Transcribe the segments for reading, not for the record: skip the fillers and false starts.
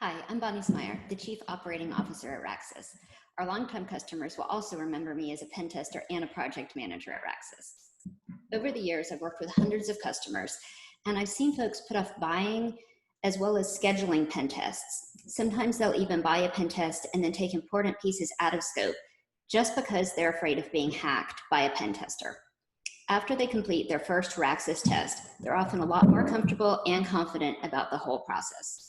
Hi, I'm Bonnie Smyer, the Chief Operating Officer at Raxis. Our longtime customers will also remember me as a pen tester and a project manager at Raxis. Over the years, I've worked with hundreds of customers, and I've seen folks put off buying as well as scheduling pen tests. Sometimes they'll even buy a pen test and then take important pieces out of scope just because they're afraid of being hacked by a pen tester. After they complete their first Raxis test, they're often a lot more comfortable and confident about the whole process.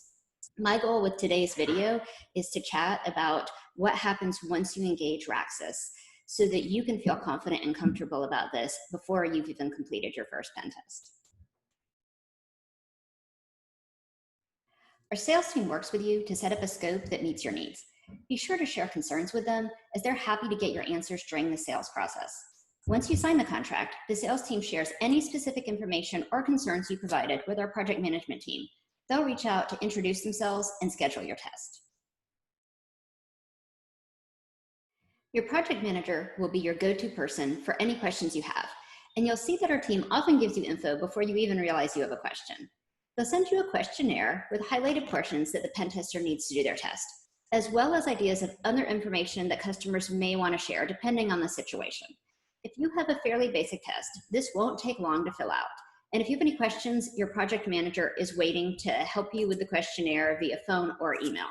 My goal with today's video is to chat about what happens once you engage Raxis so that you can feel confident and comfortable about this before you've even completed your first pen test. Our sales team works with you to set up a scope that meets your needs. Be sure to share concerns with them, as they're happy to get your answers during the sales process. Once you sign the contract, the sales team shares any specific information or concerns you provided with our project management team. They'll reach out to introduce themselves and schedule your test. Your project manager will be your go-to person for any questions you have, and you'll see that our team often gives you info before you even realize you have a question. They'll send you a questionnaire with highlighted portions that the pen tester needs to do their test, as well as ideas of other information that customers may want to share depending on the situation. If you have a fairly basic test, this won't take long to fill out. And if you have any questions, your project manager is waiting to help you with the questionnaire via phone or email.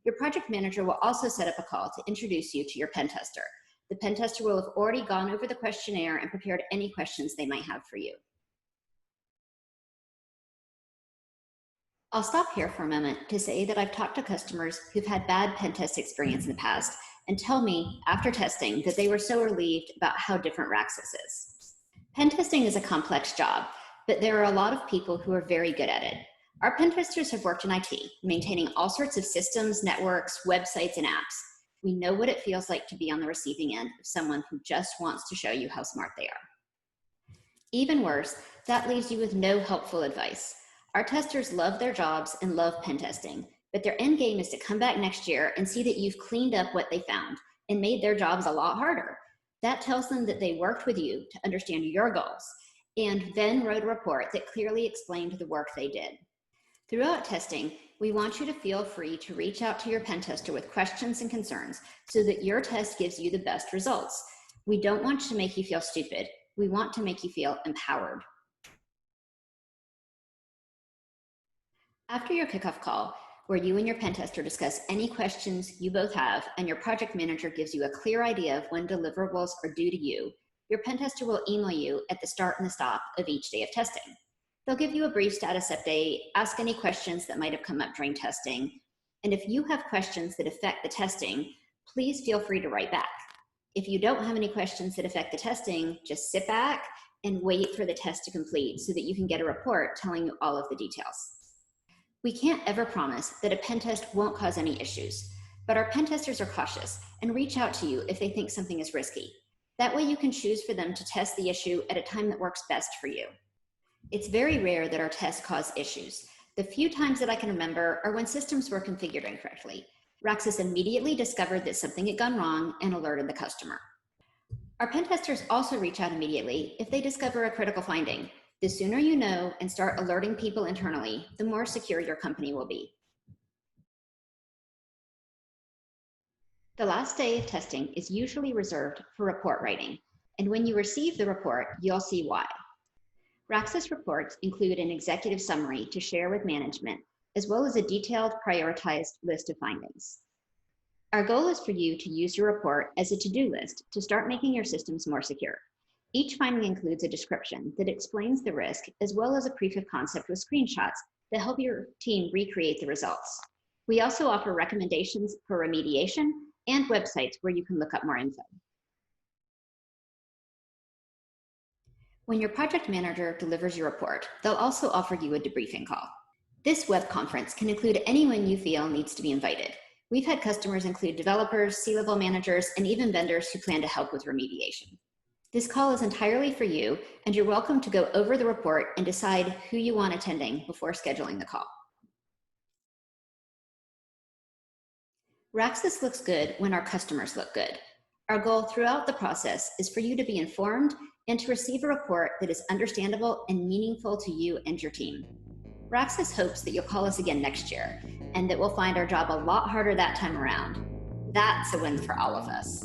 Your project manager will also set up a call to introduce you to your pen tester. The pen tester will have already gone over the questionnaire and prepared any questions they might have for you. I'll stop here for a moment to say that I've talked to customers who've had bad pen test experience in the past and tell me after testing that they were so relieved about how different Raxis is. Pen testing is a complex job, but there are a lot of people who are very good at it. Our pen testers have worked in IT, maintaining all sorts of systems, networks, websites, and apps. We know what it feels like to be on the receiving end of someone who just wants to show you how smart they are. Even worse, that leaves you with no helpful advice. Our testers love their jobs and love pen testing, but their end game is to come back next year and see that you've cleaned up what they found and made their jobs a lot harder. That tells them that they worked with you to understand your goals, and then wrote a report that clearly explained the work they did. Throughout testing, we want you to feel free to reach out to your pen tester with questions and concerns so that your test gives you the best results. We don't want to make you feel stupid. We want to make you feel empowered. After your kickoff call, where you and your pen tester discuss any questions you both have and your project manager gives you a clear idea of when deliverables are due to you, your pen tester will email you at the start and the stop of each day of testing. They'll give you a brief status update, ask any questions that might have come up during testing, and if you have questions that affect the testing, please feel free to write back. If you don't have any questions that affect the testing, just sit back and wait for the test to complete so that you can get a report telling you all of the details. We can't ever promise that a pen test won't cause any issues, but our pen testers are cautious and reach out to you if they think something is risky. That way you can choose for them to test the issue at a time that works best for you. It's very rare that our tests cause issues. The few times that I can remember are when systems were configured incorrectly. Raxis immediately discovered that something had gone wrong and alerted the customer. Our pen testers also reach out immediately if they discover a critical finding. The sooner you know and start alerting people internally, the more secure your company will be. The last day of testing is usually reserved for report writing, and when you receive the report, you'll see why. Raxis reports include an executive summary to share with management, as well as a detailed, prioritized list of findings. Our goal is for you to use your report as a to-do list to start making your systems more secure. Each finding includes a description that explains the risk, as well as a proof of concept with screenshots that help your team recreate the results. We also offer recommendations for remediation and websites where you can look up more info. When your project manager delivers your report, they'll also offer you a debriefing call. This web conference can include anyone you feel needs to be invited. We've had customers include developers, C-level managers, and even vendors who plan to help with remediation. This call is entirely for you, and you're welcome to go over the report and decide who you want attending before scheduling the call. Raxis looks good when our customers look good. Our goal throughout the process is for you to be informed and to receive a report that is understandable and meaningful to you and your team. Raxis hopes that you'll call us again next year, and that we'll find our job a lot harder that time around. That's a win for all of us.